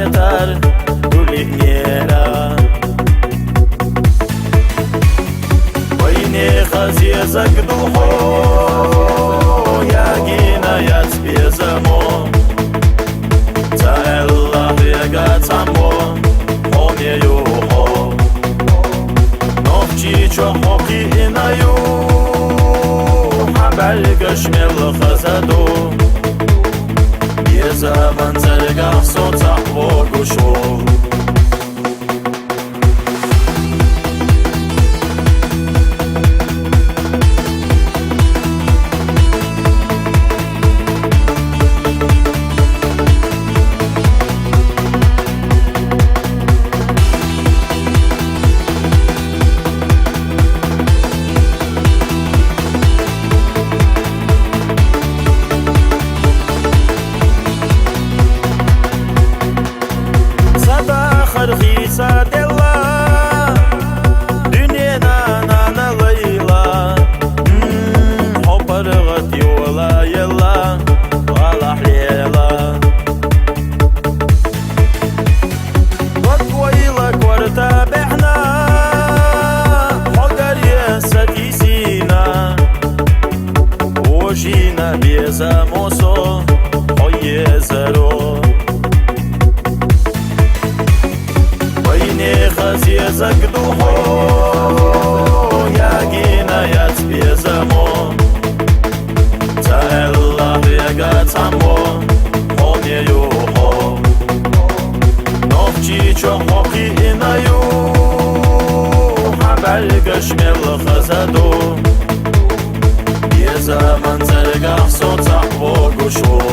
بێتار دولی نێرە وەینێ خەزیێزەک دوڵخۆ یاگینە یاز بێزەمۆ تا ئێڵە بێگەچەم بۆ خۆمێ و خۆ نۆفچی چۆخۆقی ئینەیو حەبەرگەشمێ لە خەزەدۆ زمان زرگاه سوتا و گوشو خرخيصة دلا دنيانا نانا ليلا حبر غتي ولا يلا ولا حليلا وطويلك وارتابحنا حقر يستي سينا وجينا بيزا موسو حي زرو خەزیێزەک دوڵخۆ یاگینە یاز بێزەمۆ تا ئێڵە بێگەچەم بۆ خۆمێ و خۆ نۆفچی چۆخۆقی ئینەیو حەبەرگەشمێ لە خەزەدۆ بێزەمەن زەرگەح سۆچەح بۆ گوشۆ